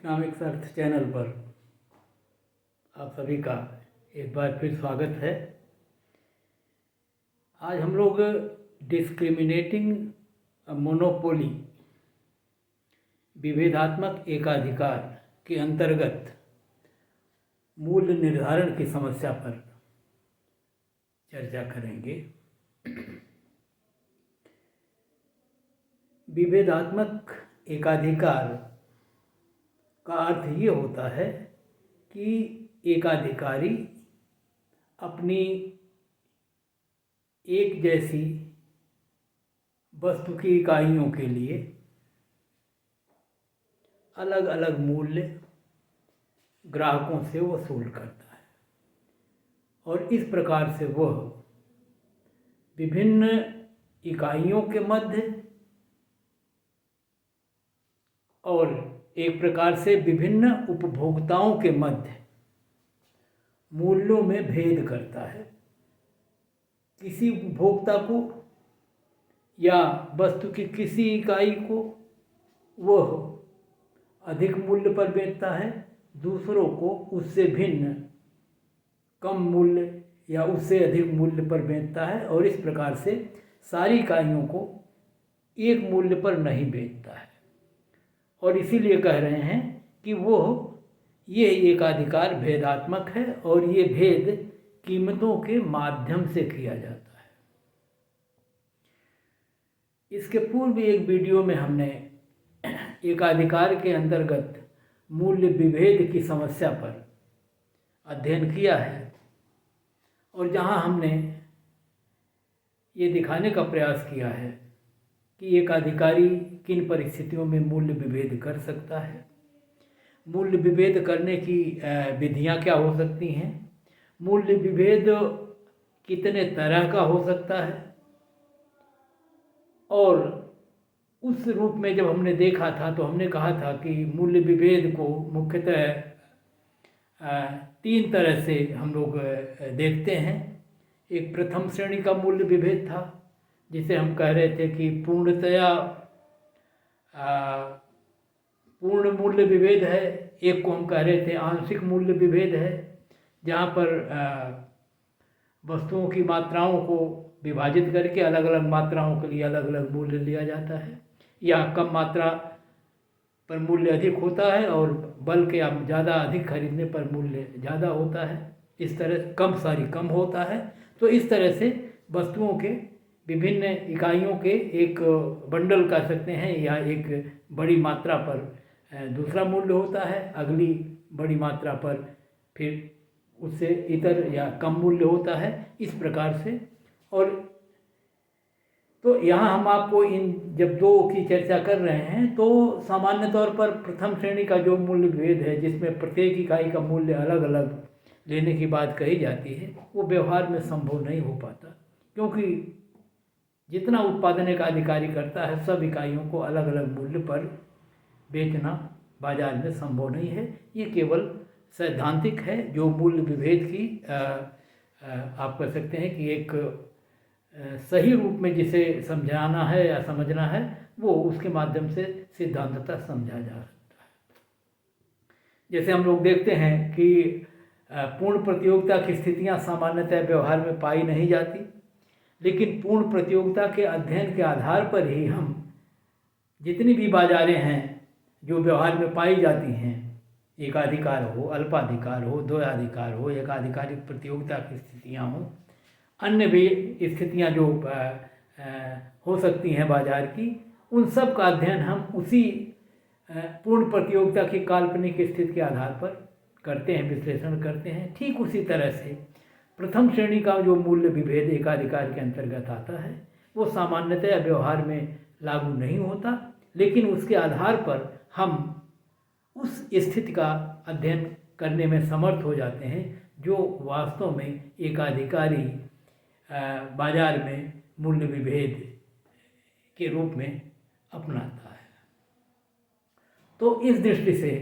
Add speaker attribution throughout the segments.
Speaker 1: Economics अर्थ channel पर आप सभी का एक बार फिर स्वागत है। आज हम लोग डिस्क्रिमिनेटिंग मोनोपोली विभेदात्मक एकाधिकार के अंतर्गत मूल्य निर्धारण की समस्या पर चर्चा करेंगे। विभेदात्मक एकाधिकार का अर्थ ये होता है कि एकाधिकारी अपनी एक जैसी वस्तु की इकाइयों के लिए अलग अलग मूल्य ग्राहकों से वसूल करता है और इस प्रकार से वह विभिन्न इकाइयों के मध्य और एक प्रकार से विभिन्न उपभोक्ताओं के मध्य मूल्यों में भेद करता है। किसी उपभोक्ता को या वस्तु की किसी इकाई को वह अधिक मूल्य पर बेचता है, दूसरों को उससे भिन्न कम मूल्य या उससे अधिक मूल्य पर बेचता है और इस प्रकार से सारी इकाइयों को एक मूल्य पर नहीं बेचता है। और इसीलिए कह रहे हैं कि ये एकाधिकार भेदात्मक है और ये भेद कीमतों के माध्यम से किया जाता है। इसके पूर्व एक वीडियो में हमने एकाधिकार के अंतर्गत मूल्य विभेद की समस्या पर अध्ययन किया है और जहां हमने ये दिखाने का प्रयास किया है कि एकाधिकारी किन परिस्थितियों में मूल्य विभेद कर सकता है, मूल्य विभेद करने की विधियां क्या हो सकती हैं, मूल्य विभेद कितने तरह का हो सकता है। और उस रूप में जब हमने देखा था तो हमने कहा था कि मूल्य विभेद को मुख्यतः तीन तरह से हम लोग देखते हैं। एक प्रथम श्रेणी का मूल्य विभेद था जिसे हम कह रहे थे कि पूर्ण मूल्य विभेद है। एक को हम कह रहे थे आंशिक मूल्य विभेद है, जहाँ पर वस्तुओं की मात्राओं को विभाजित करके अलग अलग मात्राओं के लिए अलग अलग मूल्य लिया जाता है, या कम मात्रा पर मूल्य अधिक होता है और बल्कि आप ज़्यादा अधिक खरीदने पर मूल्य ज़्यादा होता है। इस तरह कम होता है। तो इस तरह से वस्तुओं के विभिन्न इकाइयों के एक बंडल कह सकते हैं या एक बड़ी मात्रा पर दूसरा मूल्य होता है, अगली बड़ी मात्रा पर फिर उससे इतर या कम मूल्य होता है, इस प्रकार से। और तो यहाँ हम आपको इन जब दो की चर्चा कर रहे हैं तो सामान्य तौर पर प्रथम श्रेणी का जो मूल्य भेद है जिसमें प्रत्येक इकाई का मूल्य अलग अलग लेने की बात कही जाती है, वो व्यवहार में संभव नहीं हो पाता, क्योंकि जितना उत्पादन एक अधिकारी करता है सब इकाइयों को अलग अलग मूल्य पर बेचना बाजार में संभव नहीं है। ये केवल सैद्धांतिक है जो मूल्य विभेद की आप कह सकते हैं कि एक सही रूप में जिसे समझाना है या समझना है वो उसके माध्यम से सिद्धांततः समझा जा सकता है। जैसे हम लोग देखते हैं कि पूर्ण प्रतियोगिता की स्थितियां सामान्यतः व्यवहार में पाई नहीं जाती, लेकिन पूर्ण प्रतियोगिता के अध्ययन के आधार पर ही हम जितनी भी बाजारें हैं जो व्यवहार में पाई जाती हैं, एकाधिकार हो, अल्पाधिकार हो, द्वयाधिकार हो, एकाधिकारिक प्रतियोगिता की स्थितियां हों, अन्य भी स्थितियां जो हो सकती हैं बाजार की, उन सब का अध्ययन हम उसी पूर्ण प्रतियोगिता की काल्पनिक स्थिति के आधार पर करते हैं, विश्लेषण करते हैं। ठीक उसी तरह से प्रथम श्रेणी का जो मूल्य विभेद एकाधिकार के अंतर्गत आता है वो सामान्यतया व्यवहार में लागू नहीं होता, लेकिन उसके आधार पर हम उस स्थिति का अध्ययन करने में समर्थ हो जाते हैं जो वास्तव में एकाधिकारी बाजार में मूल्य विभेद के रूप में अपनाता है। तो इस दृष्टि से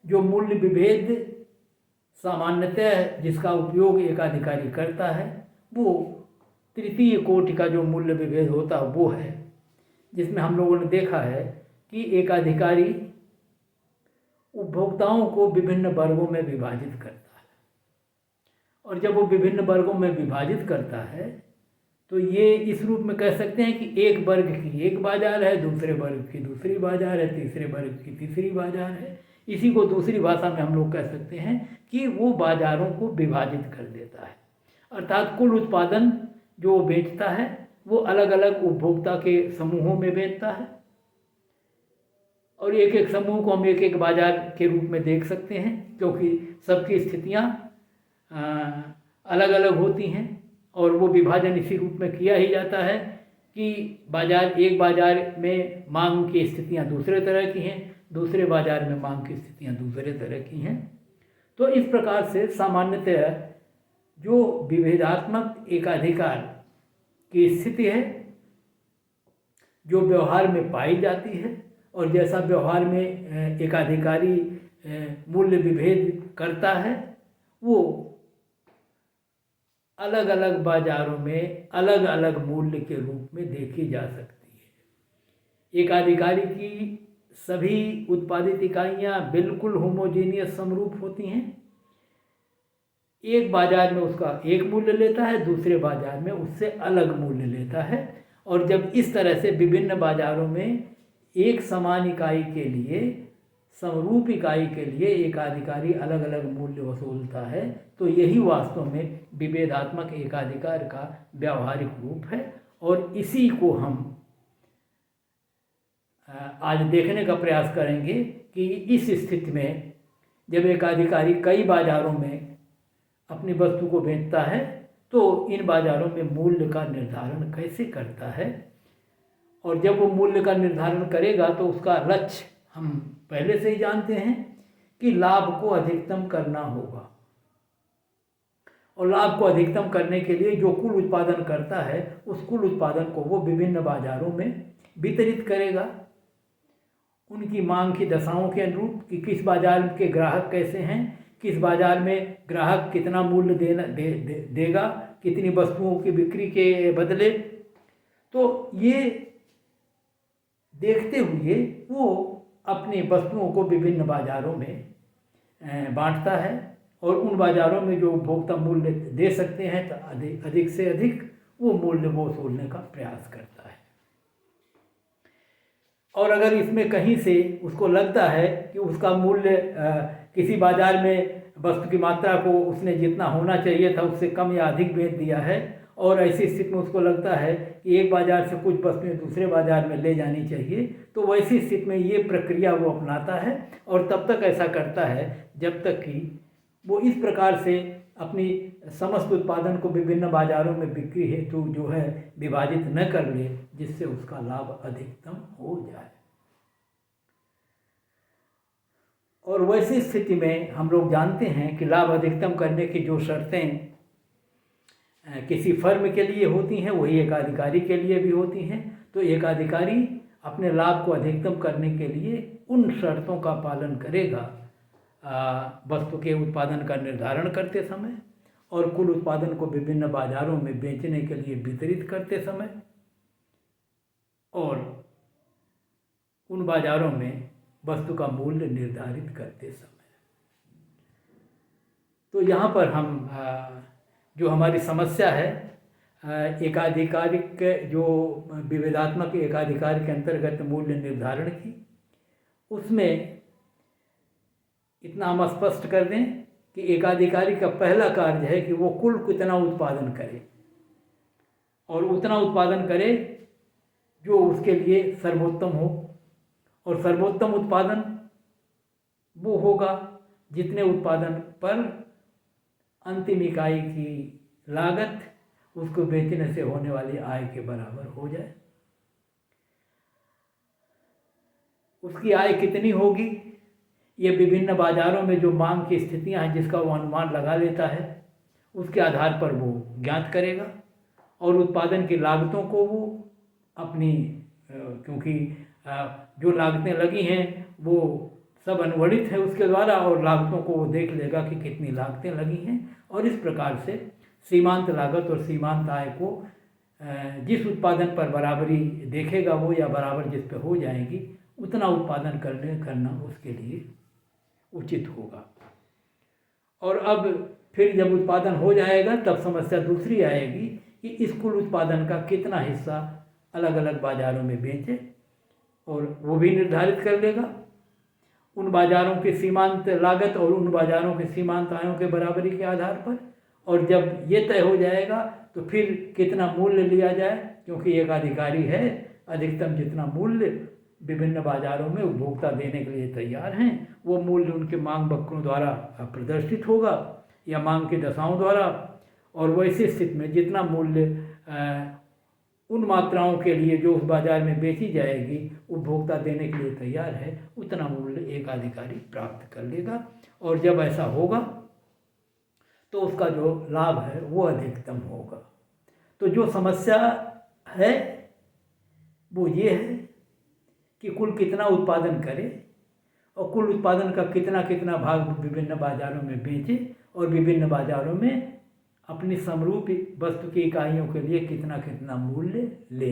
Speaker 1: जो मूल्य विभेद सामान्यतः जिसका उपयोग एकाधिकारी करता है वो तृतीय कोटि का जो मूल्य विभेद होता है वो है, जिसमें हम लोगों ने देखा है कि एक अधिकारी उपभोक्ताओं को विभिन्न वर्गों में विभाजित करता है। और जब वो विभिन्न वर्गों में विभाजित करता है तो ये इस रूप में कह सकते हैं कि एक वर्ग की एक बाजार है, दूसरे वर्ग की दूसरी बाजार है, तीसरे वर्ग की तीसरी बाजार है। इसी को दूसरी भाषा में हम लोग कह सकते हैं कि वो बाजारों को विभाजित कर देता है। अर्थात कुल उत्पादन जो बेचता है वो अलग अलग उपभोक्ता के समूहों में बेचता है, और एक एक समूह को हम एक एक बाजार के रूप में देख सकते हैं, क्योंकि सबकी स्थितियाँ अलग अलग होती हैं। और वो विभाजन इसी रूप में किया ही जाता है कि एक बाजार में मांग की स्थितियाँ दूसरे तरह की हैं, दूसरे बाजार में मांग की स्थितियाँ दूसरे तरह की हैं। तो इस प्रकार से सामान्यतः जो विभेदात्मक एकाधिकार की स्थिति है जो व्यवहार में पाई जाती है, और जैसा व्यवहार में एकाधिकारी मूल्य विभेद करता है, वो अलग अलग बाजारों में अलग अलग मूल्य के रूप में देखी जा सकती है। एकाधिकारी की सभी उत्पादित इकाइयाँ बिल्कुल होमोजेनियस समरूप होती हैं। एक बाजार में उसका एक मूल्य लेता है, दूसरे बाजार में उससे अलग मूल्य लेता है। और जब इस तरह से विभिन्न बाजारों में एक समान इकाई के लिए, समरूप इकाई के लिए एकाधिकारी अलग अलग मूल्य वसूलता है, तो यही वास्तव में विभेदात्मक एकाधिकार का व्यावहारिक रूप है। और इसी को हम आज देखने का प्रयास करेंगे कि इस स्थिति में जब एकाधिकारी कई बाजारों में अपनी वस्तु को बेचता है तो इन बाजारों में मूल्य का निर्धारण कैसे करता है। और जब वो मूल्य का निर्धारण करेगा तो उसका लक्ष्य हम पहले से ही जानते हैं कि लाभ को अधिकतम करना होगा। और लाभ को अधिकतम करने के लिए जो कुल उत्पादन करता है उस कुल उत्पादन को वो विभिन्न बाजारों में वितरित करेगा, उनकी मांग की दशाओं के अनुरूप कि किस बाजार के ग्राहक कैसे हैं, किस बाजार में ग्राहक कितना मूल्य देगा, कितनी वस्तुओं की बिक्री के बदले। तो ये देखते हुए वो अपनी वस्तुओं को विभिन्न बाजारों में बांटता है, और उन बाजारों में जो उपभोक्ता मूल्य दे सकते हैं तो अधिक से अधिक वो मूल्य वो वसूलने का प्रयास करता है। और अगर इसमें कहीं से उसको लगता है कि उसका मूल्य किसी बाजार में वस्तु की मात्रा को उसने जितना होना चाहिए था उससे कम या अधिक बेच दिया है, और ऐसी स्थिति में उसको लगता है कि एक बाजार से कुछ वस्तुएं दूसरे बाजार में ले जानी चाहिए, तो वैसी स्थिति में ये प्रक्रिया वो अपनाता है। और तब तक ऐसा करता है जब तक कि वो इस प्रकार से अपनी समस्त उत्पादन को विभिन्न बाजारों में बिक्री हेतु जो है विभाजित न कर ले, जिससे उसका लाभ अधिकतम हो जाए। और वैसी स्थिति में हम लोग जानते हैं कि लाभ अधिकतम करने की जो शर्तें किसी फर्म के लिए होती हैं वही एकाधिकारी के लिए भी होती हैं। तो एकाधिकारी अपने लाभ को अधिकतम करने के लिए उन शर्तों का पालन करेगा वस्तु के उत्पादन का निर्धारण करते समय, और कुल उत्पादन को विभिन्न बाजारों में बेचने के लिए वितरित करते समय, और उन बाजारों में वस्तु का मूल्य निर्धारित करते समय। तो यहाँ पर हम जो हमारी समस्या है एकाधिकारिक जो विभेदात्मक एकाधिकार के अंतर्गत मूल्य निर्धारण की, उसमें इतना हम स्पष्ट कर दें कि एकाधिकारी का पहला कार्य है कि वो कुल कितना उत्पादन करे, और उतना उत्पादन करे जो उसके लिए सर्वोत्तम हो। और सर्वोत्तम उत्पादन वो होगा जितने उत्पादन पर अंतिम इकाई की लागत उसको बेचने से होने वाली आय के बराबर हो जाए। उसकी आय कितनी होगी ये विभिन्न बाजारों में जो मांग की स्थितियां हैं जिसका वो अनुमान लगा लेता है, उसके आधार पर वो ज्ञात करेगा। और उत्पादन की लागतों को वो अपनी क्योंकि जो लागतें लगी हैं वो सब अनुवर्णित है उसके द्वारा, और लागतों को वो देख लेगा कि कितनी लागतें लगी हैं, और इस प्रकार से सीमांत लागत और सीमांत आय को जिस उत्पादन पर बराबरी देखेगा वो, या बराबर जिस पे हो जाएगी उतना उत्पादन करना उसके लिए उचित होगा। और अब फिर जब उत्पादन हो जाएगा तब समस्या दूसरी आएगी कि इस कुल उत्पादन का कितना हिस्सा अलग अलग बाज़ारों में बेचे, और वो भी निर्धारित कर लेगा उन बाज़ारों की सीमांत लागत और उन बाज़ारों के सीमांत आयों के बराबरी के आधार पर। और जब ये तय हो जाएगा तो फिर कितना मूल्य लिया जाए, क्योंकि एक अधिकारी है, अधिकतम जितना मूल्य विभिन्न बाज़ारों में उपभोक्ता देने के लिए तैयार हैं वो मूल्य उनके मांग वक्रों द्वारा प्रदर्शित होगा या मांग की दशाओं द्वारा। और वैसी स्थिति में जितना मूल्य उन मात्राओं के लिए जो उस बाज़ार में बेची जाएगी उपभोक्ता देने के लिए तैयार है, उतना मूल्य एक अधिकारी प्राप्त कर लेगा। और जब ऐसा होगा तो उसका जो लाभ है वो अधिकतम होगा। तो जो समस्या है वो ये है कि कुल कितना उत्पादन करे और कुल उत्पादन का कितना कितना भाग विभिन्न बाज़ारों में बेचे और विभिन्न बाज़ारों में अपनी समरूप वस्तु की इकाइयों के लिए कितना कितना मूल्य ले।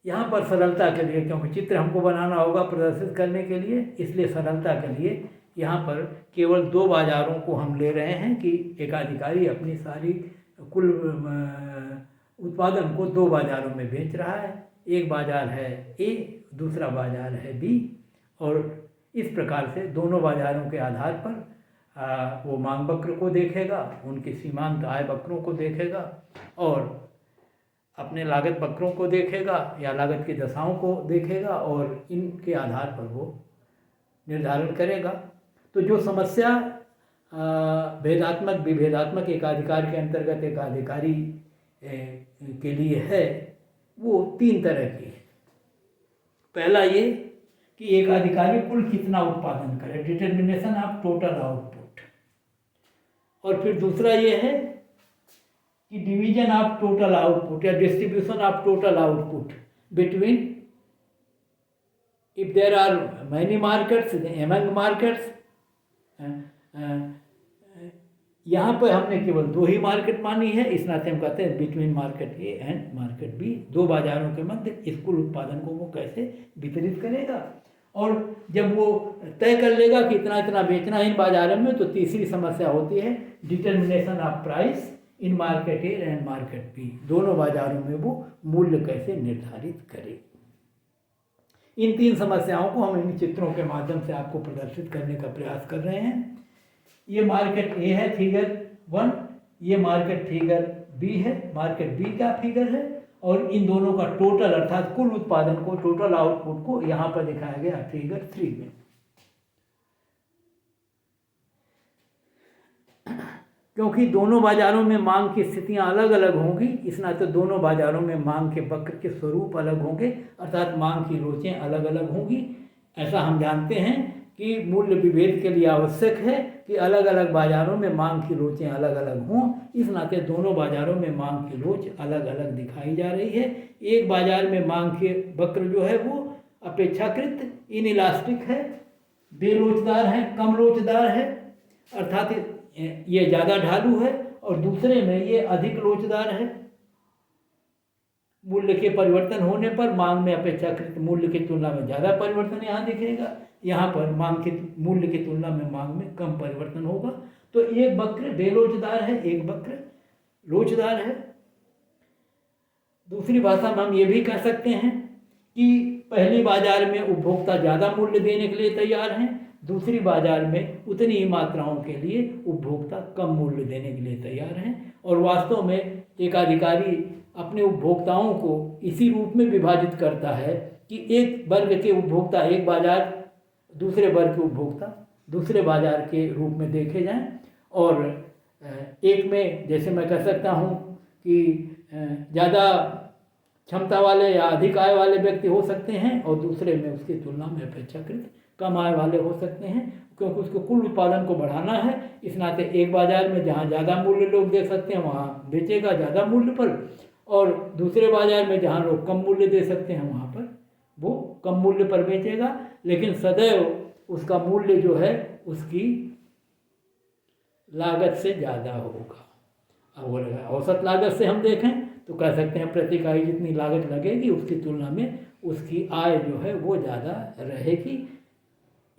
Speaker 1: यहाँ पर सरलता के लिए, क्योंकि चित्र हमको बनाना होगा प्रदर्शित करने के लिए, इसलिए सरलता के लिए यहाँ पर केवल दो बाज़ारों को हम ले रहे हैं कि एक अधिकारी अपनी सारी कुल उत्पादन को दो बाज़ारों में बेच रहा है। एक बाज़ार है ए, दूसरा बाज़ार है बी, और इस प्रकार से दोनों बाज़ारों के आधार पर वो मांग वक्र को देखेगा, उनके सीमांत आय वक्रों को देखेगा और अपने लागत वक्रों को देखेगा या लागत की दशाओं को देखेगा और इनके आधार पर वो निर्धारण करेगा। तो जो समस्या भेदात्मक विभेदात्मक एकाधिकार के अंतर्गत एक अधिकारी के लिए है वो तीन तरह की है। पहला ये कि एक अधिकारी कुल कितना उत्पादन करे, डिटर्मिनेशन ऑफ टोटल आउटपुट। और फिर दूसरा ये है कि डिवीजन ऑफ टोटल आउटपुट या distribution of total output between, if there are many markets, among markets. यहाँ पर हमने केवल दो ही मार्केट मानी है, इस नाते हम कहते हैं between market A and market B, दो बाज़ारों के मध्य इस कुल उत्पादन को वो कैसे वितरित करेगा। और जब वो तय कर लेगा कि इतना इतना बेचना है इन बाज़ारों में, तो तीसरी समस्या होती है determination of price in market A and market B, दोनों बाज़ारों में वो मूल्य कैसे निर्धारित करे। इन तीन समस्याओं को हम इन चित्रों के माध्यम से आपको प्रदर्शित करने का प्रयास कर रहे हैं। ये मार्केट ए है फिगर 1, ये मार्केट फिगर बी है, मार्केट बी का फिगर है, और इन दोनों का टोटल अर्थात कुल उत्पादन को, टोटल आउटपुट को यहाँ पर दिखाया गया फिगर 3 में। क्योंकि दोनों बाज़ारों में मांग की स्थितियाँ अलग अलग होंगी, इस नाते दोनों बाज़ारों में मांग के वक्र के स्वरूप अलग होंगे, अर्थात मांग की लोचें अलग अलग होंगी। ऐसा हम जानते हैं कि मूल्य विभेद के लिए आवश्यक है कि अलग अलग बाज़ारों में मांग की लोचें अलग अलग हों, इस नाते दोनों बाज़ारों में मांग की लोच अलग अलग दिखाई जा रही है। एक बाज़ार में मांग के वक्र जो है वो अपेक्षाकृत इनइलास्टिक है, बेलोचदार है, कम लोचदार है, अर्थात ये ज़्यादा ढालू है, और दूसरे में ये अधिक लोचदार है। मूल्य के परिवर्तन होने पर मांग में अपेक्षाकृत मूल्य की तुलना में ज़्यादा परिवर्तन यहाँ दिखेगा, यहाँ पर मांग के मूल्य की तुलना में मांग में कम परिवर्तन होगा। तो एक वक्र बेलोचदार है, एक वक्र लोचदार है। दूसरी भाषा में हम ये भी कह सकते हैं कि पहली बाजार में उपभोक्ता ज़्यादा मूल्य देने के लिए तैयार हैं, दूसरी बाजार में उतनी ही मात्राओं के लिए उपभोक्ता कम मूल्य देने के लिए तैयार हैं। और वास्तव में एक अधिकारी अपने उपभोक्ताओं को इसी रूप में विभाजित करता है कि एक वर्ग के उपभोक्ता एक बाजार, दूसरे वर्ग के उपभोक्ता दूसरे बाजार के रूप में देखे जाएं, और एक में जैसे मैं कह सकता हूं कि ज़्यादा क्षमता वाले या अधिक आय वाले व्यक्ति हो सकते हैं और दूसरे में उसकी तुलना में अपेक्षाकृत कम आय वाले हो सकते हैं, क्योंकि उसको कुल उत्पादन को बढ़ाना है। इस नाते एक बाजार में जहाँ ज़्यादा मूल्य लोग दे सकते हैं वहाँ बेचेगा ज़्यादा मूल्य पर, और दूसरे बाजार में जहाँ लोग कम मूल्य दे सकते हैं वहाँ पर वो कम मूल्य पर बेचेगा, लेकिन सदैव उसका मूल्य जो है उसकी लागत से ज़्यादा होगा। अगर औसत लागत से हम देखें तो कह सकते हैं प्रति इकाई जितनी लागत लगेगी उसकी तुलना में उसकी आय जो है वो ज़्यादा रहेगी।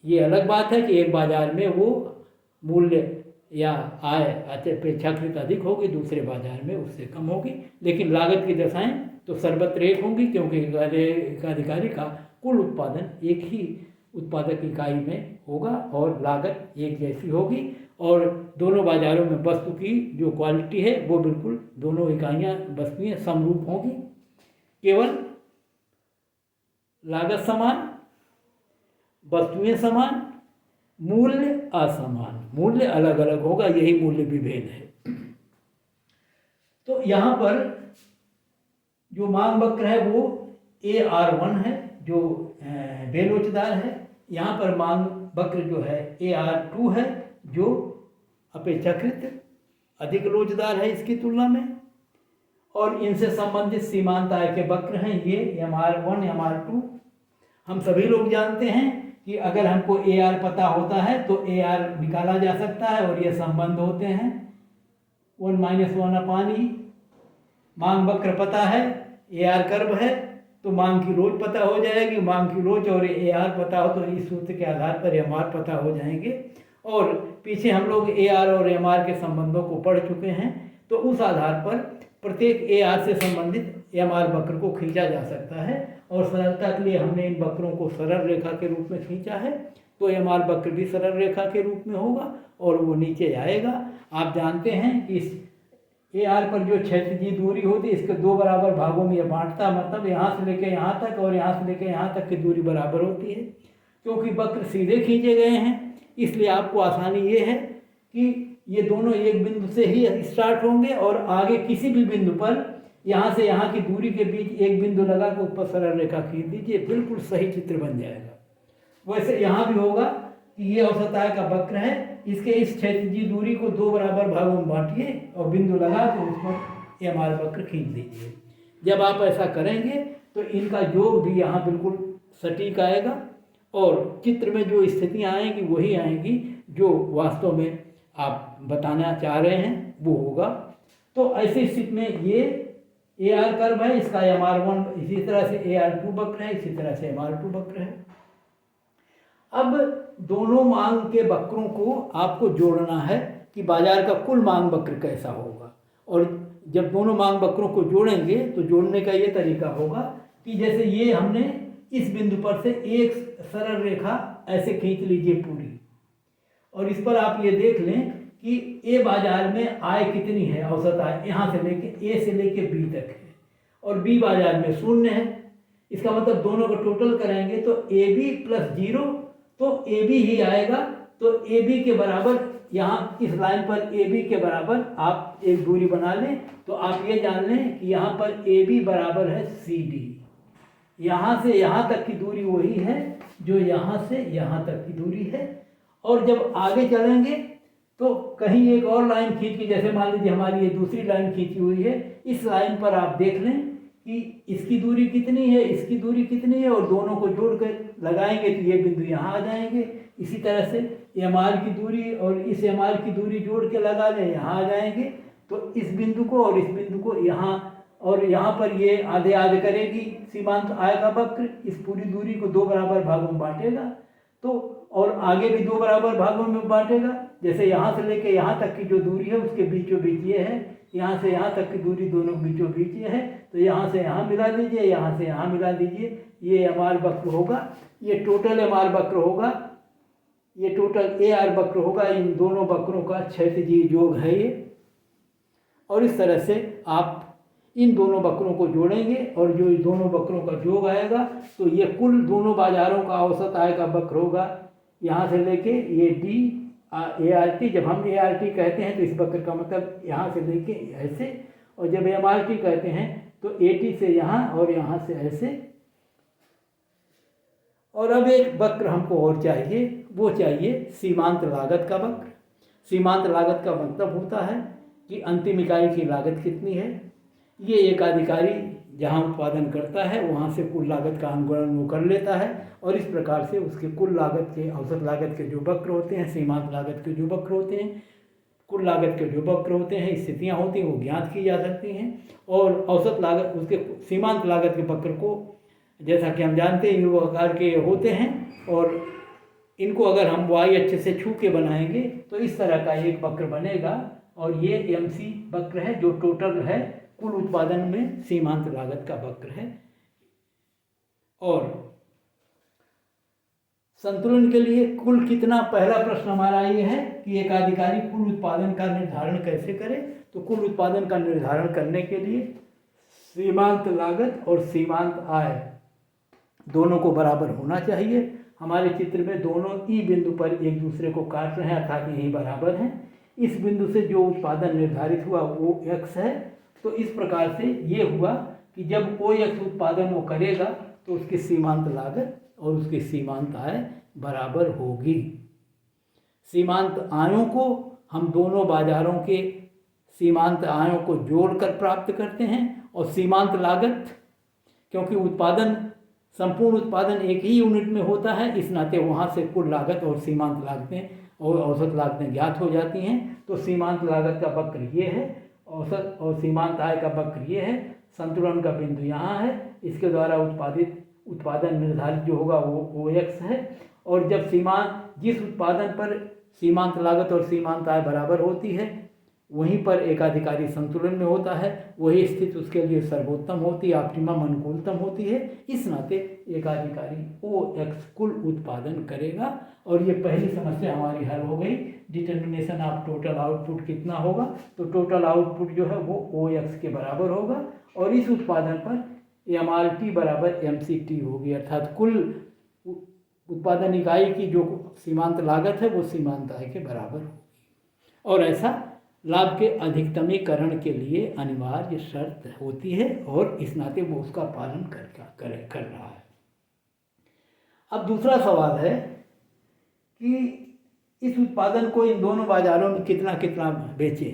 Speaker 1: ये अलग बात है कि एक बाजार में वो मूल्य या आय अपेक्षाकृत अधिक होगी, दूसरे बाजार में उससे कम होगी, लेकिन लागत की दशाएं तो सर्वत्र एक होंगी, क्योंकि एक अधिकारी का कुल उत्पादन एक ही उत्पादक इकाई में होगा और लागत एक जैसी होगी, और दोनों बाजारों में वस्तु की जो क्वालिटी है वो बिल्कुल दोनों इकाइयाँ वस्तुएं समरूप होंगी। केवल लागत समान, वस्तुएं समान, मूल्य असमान, मूल्य अलग अलग होगा, यही मूल्य विभेद है। तो यहाँ पर जो मांग वक्र है वो AR1 है जो बेलोचदार है। यहाँ पर मांग वक्र जो है AR2 है जो अपेक्षाकृत अधिक लोचदार है इसकी तुलना में, और इनसे संबंधित सीमांत आय के वक्र हैं ये MR1 MR2। हम सभी लोग जानते हैं कि अगर हमको AR पता होता है तो AR निकाला जा सकता है, और ये संबंध होते हैं 1 - 1/E। मांग वक्र पता है, AR कर्व है, तो मांग की लोच पता हो जाएगी। मांग की लोच और AR पता हो तो इस सूत्र के आधार पर MR पता हो जाएंगे। और पीछे हम लोग AR और MR के संबंधों को पढ़ चुके हैं, तो उस आधार पर प्रत्येक AR से संबंधित MR वक्र को खींचा जा सकता है, और सरलता के लिए हमने इन वक्रों को सरल रेखा के रूप में खींचा है, तो MR वक्र भी सरल रेखा के रूप में होगा और वो नीचे आएगा। आप जानते हैं कि इस AR पर जो क्षैतिजी दूरी होती है इसके दो बराबर भागों में ये बांटता, मतलब यहाँ से लेकर यहाँ तक और यहाँ से लेकर यहाँ तक की दूरी बराबर होती है। क्योंकि वक्र सीधे खींचे गए हैं इसलिए आपको आसानी ये है कि ये दोनों एक बिंदु से ही स्टार्ट होंगे, और आगे किसी भी बिंदु पर यहाँ से यहाँ की दूरी के बीच एक बिंदु लगा कर ऊपर सरल रेखा खींच दीजिए, बिल्कुल सही चित्र बन जाएगा। वैसे यहाँ भी होगा कि ये औसत आय का वक्र है, इसके इस क्षैतिजी दूरी को दो बराबर भागों में बांटिए और बिंदु लगा कर उस पर MR वक्र खींच दीजिए। जब आप ऐसा करेंगे तो इनका योग भी यहाँ बिल्कुल सटीक आएगा, और चित्र में जो स्थितियाँ आएंगी वही आएंगी जो वास्तव में आप बताना चाह रहे हैं वो होगा। तो ऐसी स्थिति में ये AR कर्व है, इसका MR1 इसी तरह से AR2 वक्र है, इसी तरह से MR2 वक्र है। अब दोनों मांग के वक्रों को आपको जोड़ना है कि बाजार का कुल मांग वक्र कैसा होगा, और जब दोनों मांग वक्रों को जोड़ेंगे तो जोड़ने का ये तरीका होगा कि जैसे ये हमने इस बिंदु पर से एक सरल रेखा ऐसे खींच लीजिए पूरी, और इस पर आप ये देख लें कि A बाजार में आय कितनी है, औसत आय यहाँ से लेके A से लेके B तक है, और B बाजार में 0 है। इसका मतलब दोनों को टोटल करेंगे तो AB + 0 तो AB ही आएगा। तो AB के बराबर यहाँ इस लाइन पर AB के बराबर आप एक दूरी बना लें, तो आप ये जान लें कि यहाँ पर AB बराबर है CD। यहाँ से यहाँ तक की दूरी वही है जो यहाँ से यहाँ तक की दूरी है, और जब आगे चलेंगे तो कहीं एक और लाइन खींच के, जैसे मान लीजिए हमारी ये दूसरी लाइन खींची हुई है, इस लाइन पर आप देख लें कि इसकी दूरी कितनी है, इसकी दूरी कितनी है, और दोनों को जोड़ कर लगाएंगे तो ये बिंदु यहाँ आ जाएंगे। इसी तरह से MR की दूरी और इस MR की दूरी जोड़ के लगा लें, यहाँ आ जाएंगे। तो इस बिंदु को और इस बिंदु को यहाँ, और यहाँ पर ये आधे आधे करेगी सीमांत आय का वक्र, इस पूरी दूरी को दो बराबर भागों में बांटेगा, तो और आगे भी दो बराबर भागों में बांटेगा। जैसे यहाँ से लेके यहाँ तक की जो दूरी है उसके बीचों बीच ये है, यहाँ से यहाँ तक की दूरी दोनों बीचों बीच ये है, तो यहाँ से यहाँ मिला लीजिए, यहाँ से यहाँ मिला लीजिए, ये MR वक्र होगा। ये टोटल MR वक्र होगा, ये टोटल AR वक्र होगा। इन दोनों वक्रों का क्षैतिजी योग है ये, और इस तरह से आप इन दोनों वक्रों को जोड़ेंगे, और जो इस दोनों वक्रों का योग आएगा तो ये कुल दोनों बाजारों का औसत आय का वक्र होगा। यहाँ से लेके ये ART, जब हम ART कहते हैं तो इस वक्र का मतलब यहाँ से लेके ऐसे, और जब MRT कहते हैं तो AT से यहाँ और यहाँ से ऐसे। और अब एक वक्र हमको और चाहिए, वो चाहिए सीमांत लागत का वक्र। सीमांत लागत का मतलब होता है कि अंतिम इकाई की लागत कितनी है। ये एक अधिकारी जहाँ उत्पादन करता है वहाँ से कुल लागत का अनुगणन वो कर लेता है, और इस प्रकार से उसके कुल लागत के, औसत लागत के जो वक्र होते हैं, सीमांत लागत के जो वक्र होते हैं, कुल लागत के जो वक्र होते हैं, स्थितियाँ होती हैं वो ज्ञात की जा सकती हैं। और औसत लागत, उसके सीमांत लागत के वक्र को जैसा कि हम जानते हैं युग आकार के होते हैं, और इनको अगर हम वाई अच्छे से छू के बनाएंगे तो इस तरह का एक वक्र बनेगा, और ये MC वक्र है जो टोटल है कुल उत्पादन में सीमांत लागत का वक्र है। और संतुलन के लिए कुल कितना, पहला प्रश्न हमारा ये है कि एक अधिकारी कुल उत्पादन का निर्धारण कैसे करे। तो कुल उत्पादन का निर्धारण करने के लिए सीमांत लागत और सीमांत आय दोनों को बराबर होना चाहिए। हमारे चित्र में दोनों ई बिंदु पर एक दूसरे को काट रहे हैं, अर्थात यही बराबर हैं। इस बिंदु से जो उत्पादन निर्धारित हुआ वो x है। तो इस प्रकार से ये हुआ कि जब OX उत्पादन वो करेगा तो उसकी सीमांत लागत और उसकी सीमांत आय बराबर होगी। सीमांत आयों को हम दोनों बाजारों के सीमांत आयों को जोड़कर प्राप्त करते हैं, और सीमांत लागत, क्योंकि उत्पादन संपूर्ण उत्पादन एक ही यूनिट में होता है, इस नाते वहाँ से कुल लागत और सीमांत लागतें और औसत लागतें ज्ञात हो जाती हैं। तो सीमांत लागत का वक्र ये है, औसत और सीमांत आय का वक्र ये है, संतुलन का बिंदु यहाँ है, इसके द्वारा उत्पादन निर्धारित जो होगा वो OX है। और जब जिस उत्पादन पर सीमांत लागत और सीमांत आय बराबर होती है वहीं पर एकाधिकारी संतुलन में होता है, वही स्थिति उसके लिए सर्वोत्तम होती है, ऑप्टिमम अनुकूलतम होती है। इस नाते एकाधिकारी OX कुल उत्पादन करेगा। और ये पहली समस्या हमारी हल हो गई। डिटर्मिनेशन ऑफ टोटल आउटपुट कितना होगा, तो टोटल आउटपुट जो है वो OX के बराबर होगा, और इस उत्पादन पर MRT बराबर MCT होगी, अर्थात कुल उत्पादन इकाई की जो सीमांत लागत है वो सीमांत आय के बराबर होगी। और ऐसा लाभ के अधिकतमीकरण के लिए अनिवार्य शर्त होती है, और इस नाते वो उसका पालन कर रहा है। अब दूसरा सवाल है कि इस उत्पादन को इन दोनों बाजारों में कितना कितना बेचे।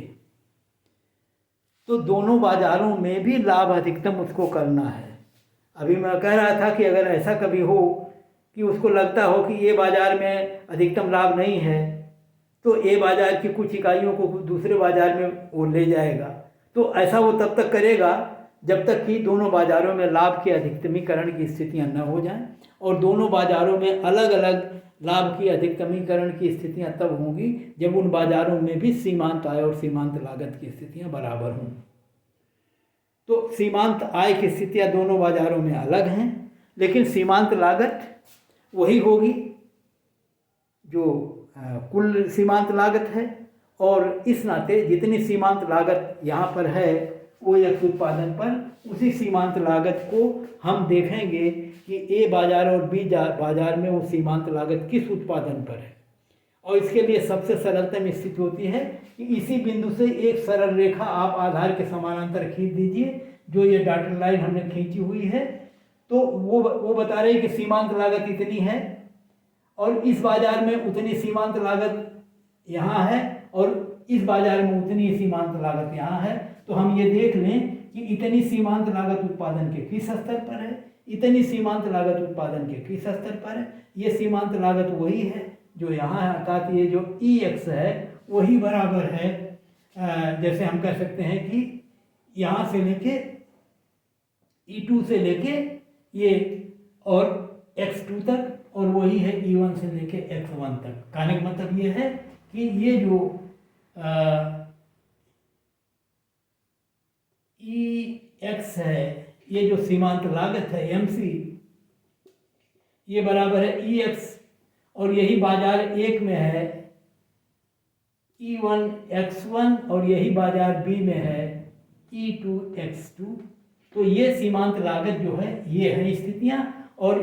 Speaker 1: तो दोनों बाजारों में भी लाभ अधिकतम उसको करना है। अभी मैं कह रहा था कि अगर ऐसा कभी हो कि उसको लगता हो कि ये बाजार में अधिकतम लाभ नहीं है, तो ए बाजार की कुछ इकाइयों को दूसरे बाजार में वो ले जाएगा। तो ऐसा वो तब तक करेगा जब तक कि दोनों बाजारों में लाभ के अधिकतमीकरण की स्थितियां न हो जाएं, और दोनों बाजारों में अलग अलग लाभ की अधिकतमीकरण की स्थितियां तब होंगी जब उन बाजारों में भी सीमांत आय और सीमांत लागत की स्थितियां बराबर हों। तो सीमांत आय की स्थितियां दोनों बाजारों में अलग हैं, लेकिन सीमांत लागत वही होगी जो कुल सीमांत लागत है। और इस नाते जितनी सीमांत लागत यहाँ पर है OX उत्पादन पर, उसी सीमांत लागत को हम देखेंगे कि A बाजार और B बाजार में वो सीमांत लागत किस उत्पादन पर है। और इसके लिए सबसे सरलतम स्थिति होती है कि इसी बिंदु से एक सरल रेखा आप आधार के समानांतर खींच दीजिए, जो ये डॉटेड लाइन हमने खींची हुई है। तो वो बता रही है कि सीमांत लागत इतनी है, और इस बाजार में उतनी सीमांत लागत यहाँ है, और इस बाजार में उतनी सीमांत लागत यहाँ है। तो हम ये देख लें कि इतनी सीमांत लागत उत्पादन के किस स्तर पर है, इतनी सीमांत लागत उत्पादन के किस स्तर पर है। ये सीमांत लागत वही है जो यहाँ है, अर्थात ये जो EX है वही बराबर है, जैसे हम कह सकते हैं कि यहाँ से लेके E2 से लेके ये और X2 तक, और वही है E1 से लेके X1 तक। कहने का मतलब ये है कि ये जो EX है, ये जो सीमांत लागत है MC, ये बराबर है EX, और यही बाजार एक में है E1 X1, और यही बाजार B में है E2 X2। तो ये सीमांत लागत जो है ये है स्थितियाँ, और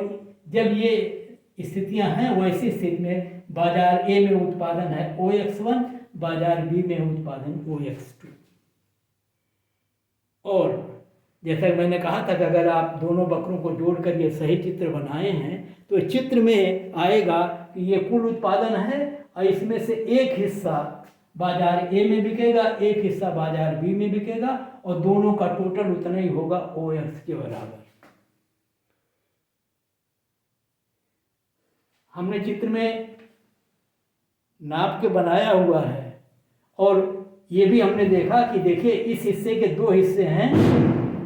Speaker 1: जब ये स्थितियां हैं वैसी स्थिति में बाजार A में उत्पादन है OX1, बाजार B में उत्पादन OX2। और जैसा मैंने कहा था कि अगर आप दोनों वक्रों को जोड़कर ये सही चित्र बनाए हैं तो चित्र में आएगा कि ये कुल उत्पादन है, और इसमें से एक हिस्सा बाजार A में बिकेगा, एक हिस्सा बाजार B में बिकेगा, और दोनों का टोटल उतना ही होगा OX के बराबर। हमने चित्र में नाप के बनाया हुआ है, और ये भी हमने देखा कि देखिए इस हिस्से के दो हिस्से हैं,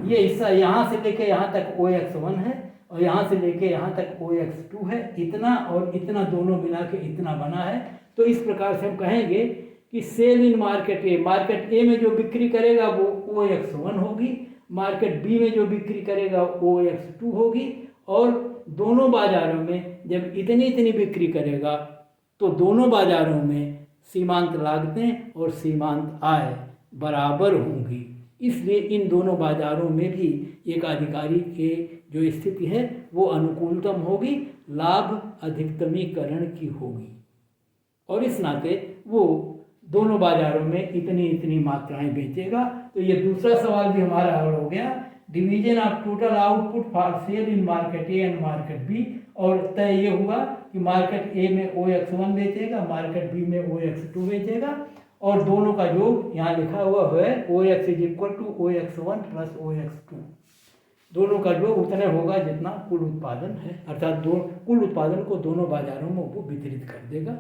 Speaker 1: ये हिस्सा यहाँ से लेके यहाँ तक OX1 है और यहाँ से लेके यहाँ तक OX2 है, इतना और इतना दोनों मिला के इतना बना है। तो इस प्रकार से हम कहेंगे कि सेल इन मार्केट ए में जो बिक्री करेगा वो OX1 होगी, मार्केट बी में जो बिक्री करेगा OX2 होगी, और दोनों बाजारों में जब इतनी इतनी बिक्री करेगा तो दोनों बाजारों में सीमांत लागतें और सीमांत आय बराबर होंगी। इसलिए इन दोनों बाजारों में भी एक अधिकारी के जो स्थिति है वो अनुकूलतम होगी, लाभ अधिकतमीकरण की होगी, और इस नाते वो दोनों बाजारों में इतनी इतनी मात्राएं बेचेगा। तो ये दूसरा सवाल भी हमारा हल हो गया। Division of total output for sale in market A and market B, और तय ये हुआ कि मार्केट ए में OX1 बेचेगा, मार्केट बी में OX2 बेचेगा, और दोनों का योग यहाँ लिखा हुआ है OX = OX1 + OX2। दोनों का योग उतने होगा जितना कुल उत्पादन है, अर्थात कुल उत्पादन को दोनों बाजारों में वो वितरित कर देगा।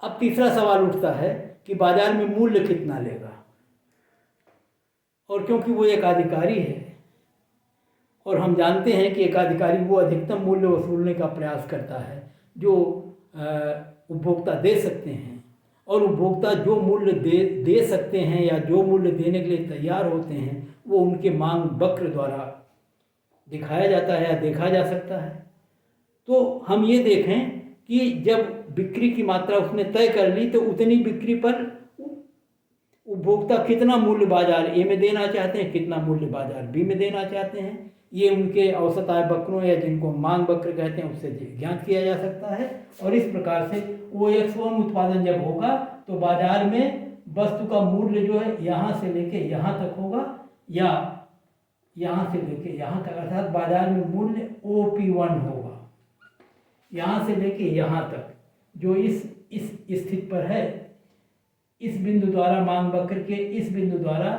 Speaker 1: अब तीसरा सवाल उठता है कि बाजार में मूल्य कितना लेगा, और क्योंकि वो एक अधिकारी है और हम जानते हैं कि एक अधिकारी वो अधिकतम मूल्य वसूलने का प्रयास करता है जो उपभोक्ता दे सकते हैं, और उपभोक्ता जो मूल्य दे सकते हैं या जो मूल्य देने के लिए तैयार होते हैं वो उनके मांग वक्र द्वारा दिखाया जाता है या देखा जा सकता है। तो हम ये देखें कि जब बिक्री की मात्रा उसने तय कर ली तो उतनी बिक्री पर उपभोक्ता कितना मूल्य बाजार ए में देना चाहते हैं, कितना मूल्य बाजार बी में देना चाहते हैं, ये उनके औसत आय वक्रों या जिनको मांग वक्र कहते हैं उससे ज्ञात किया जा सकता है। और इस प्रकार से OX1 उत्पादन जब होगा तो बाजार में वस्तु का मूल्य जो है यहाँ से लेके यहाँ तक होगा या यहाँ से लेके यहाँ तक, अर्थात बाजार में मूल्य OP1 होगा, यहाँ से लेके यहाँ तक, जो इस स्थिति पर है, इस बिंदु द्वारा मांग वक्र के इस बिंदु द्वारा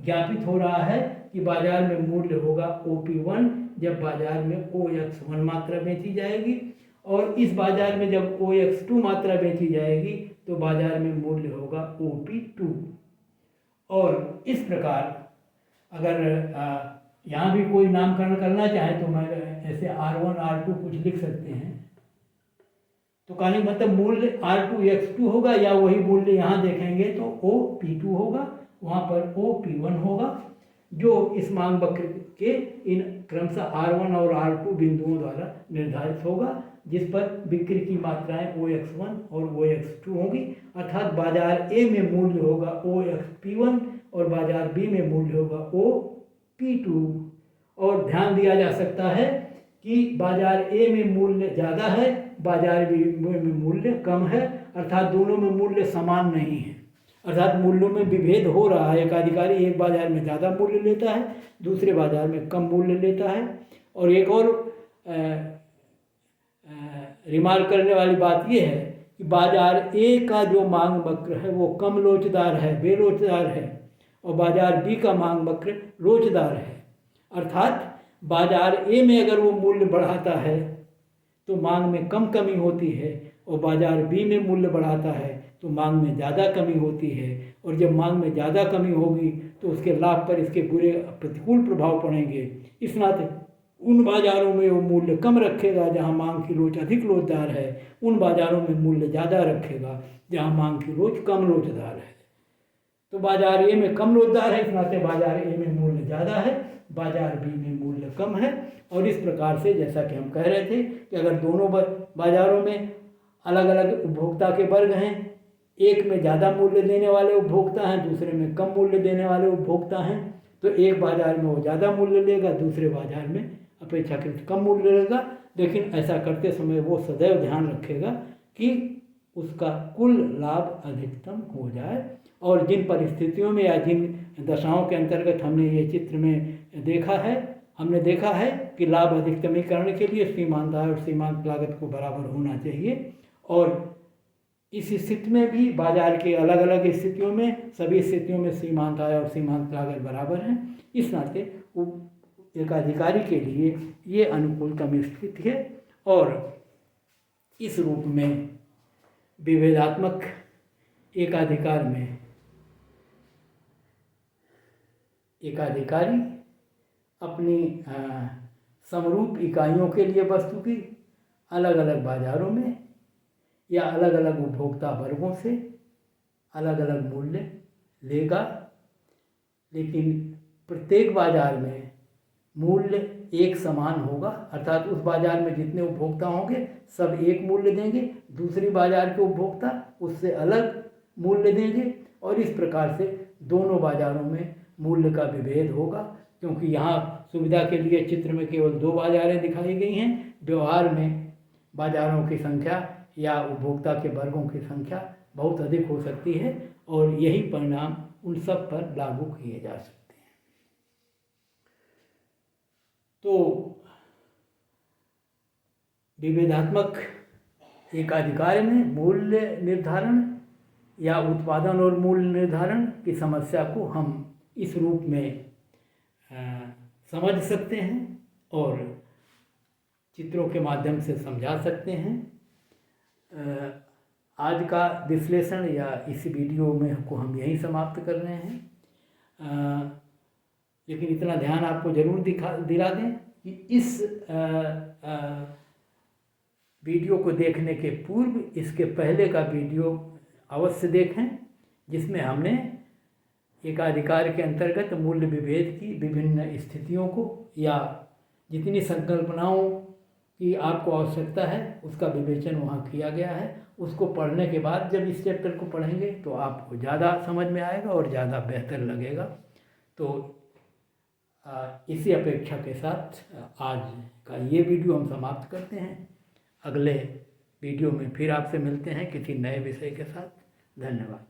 Speaker 1: ज्ञापित हो रहा है कि बाजार में मूल्य होगा OP1 जब बाजार में OX1 मात्रा बेची जाएगी, और इस बाजार में जब OX2 मात्रा बेची जाएगी तो बाजार में मूल्य होगा OP2। और इस प्रकार अगर यहाँ भी कोई नामकरण करना चाहे तो मैं ऐसे R1 R2 कुछ लिख सकते हैं, तो कहने का मतलब मूल्य R2X2 होगा, या वही मूल्य यहाँ देखेंगे तो OP2 होगा, वहाँ पर OP1 होगा, जो इस मांग वक्र के इन क्रमशः R1 और R2 बिंदुओं द्वारा निर्धारित होगा, जिस पर बिक्री की मात्राएं OX1 और OX2 होंगी। अर्थात बाजार ए में मूल्य होगा OXP1 और बाजार बी में मूल्य होगा OP2। और ध्यान दिया जा सकता है कि बाजार ए में मूल्य ज़्यादा है, बाजार बी में मूल्य कम है, अर्थात दोनों में मूल्य समान नहीं है, अर्थात मूल्यों में विभेद हो रहा है। एक अधिकारी एक बाजार में ज़्यादा मूल्य लेता है, दूसरे बाजार में कम मूल्य लेता है। और एक और रिमार्क करने वाली बात यह है कि बाजार ए का जो मांग वक्र है वो कम लोचदार है, बेलोचदार है, और बाजार बी का मांग वक्र लोचदार है। अर्थात बाजार ए में अगर वो मूल्य बढ़ाता है तो मांग में कम कमी होती है, और बाजार बी में मूल्य बढ़ाता है तो मांग में ज़्यादा कमी होती है। और जब मांग में ज़्यादा कमी होगी तो उसके लाभ पर इसके बुरे प्रतिकूल प्रभाव पड़ेंगे। इस नाते उन बाज़ारों में वो मूल्य कम रखेगा जहां मांग की लोच अधिक लोचदार है, उन बाज़ारों में मूल्य ज़्यादा रखेगा जहां मांग की लोच कम लोचदार है। तो बाजार ए में कम लोचदार है, इस नाते बाजार ए में मूल्य ज़्यादा है, बाजार बी में मूल्य कम है। और इस प्रकार से जैसा कि हम कह रहे थे कि अगर दोनों बाज़ारों में अलग अलग उपभोक्ता के वर्ग हैं, एक में ज़्यादा मूल्य देने वाले उपभोक्ता हैं, दूसरे में कम मूल्य देने वाले उपभोक्ता हैं, तो एक बाज़ार में वो ज़्यादा मूल्य लेगा, दूसरे बाज़ार में अपेक्षाकृत कम मूल्य लेगा। लेकिन ऐसा करते समय वो सदैव ध्यान रखेगा कि उसका कुल लाभ अधिकतम हो जाए। और जिन परिस्थितियों में या जिन दशाओं के अंतर्गत हमने ये चित्र में हमने देखा है कि लाभ अधिकतमीकरण के लिए सीमांत आय और सीमांत लागत को बराबर होना चाहिए। और इस स्थिति में भी बाजार के अलग अलग स्थितियों में सभी स्थितियों में सीमांत आय और सीमांत लागत बराबर हैं। इस नाते एक अधिकारी के लिए ये अनुकूलतम स्थिति है। और इस रूप में विभेदात्मक एकाधिकार में एकाधिकारी अपनी समरूप इकाइयों के लिए वस्तु की अलग अलग बाज़ारों में या अलग अलग उपभोक्ता वर्गों से अलग अलग मूल्य लेगा, लेकिन प्रत्येक बाज़ार में मूल्य एक समान होगा। अर्थात उस बाज़ार में जितने उपभोक्ता होंगे सब एक मूल्य देंगे, दूसरी बाज़ार के उपभोक्ता उससे अलग मूल्य देंगे, और इस प्रकार से दोनों बाज़ारों में मूल्य का विभेद होगा। क्योंकि यहाँ सुविधा के लिए चित्र में केवल 2 बाज़ारें दिखाई गई हैं, व्यवहार में बाज़ारों की संख्या या उपभोक्ता के वर्गों की संख्या बहुत अधिक हो सकती है, और यही परिणाम उन सब पर लागू किए जा सकते हैं। तो विभेदात्मक एकाधिकार में मूल्य निर्धारण या उत्पादन और मूल्य निर्धारण की समस्या को हम इस रूप में समझ सकते हैं और चित्रों के माध्यम से समझा सकते हैं। आज का विश्लेषण या इस वीडियो में को हम यहीं समाप्त कर रहे हैं, लेकिन इतना ध्यान आपको ज़रूर दिला दें कि इस वीडियो को देखने के पूर्व इसके पहले का वीडियो अवश्य देखें, जिसमें हमने एकाधिकार के अंतर्गत मूल्य विभेद की विभिन्न स्थितियों को या जितनी संकल्पनाओं की आपको आवश्यकता है उसका विवेचन वहाँ किया गया है। उसको पढ़ने के बाद जब इस चैप्टर को पढ़ेंगे तो आपको ज़्यादा समझ में आएगा और ज़्यादा बेहतर लगेगा। तो इसी अपेक्षा के साथ आज का ये वीडियो हम समाप्त करते हैं। अगले वीडियो में फिर आपसे मिलते हैं किसी नए विषय के साथ। धन्यवाद।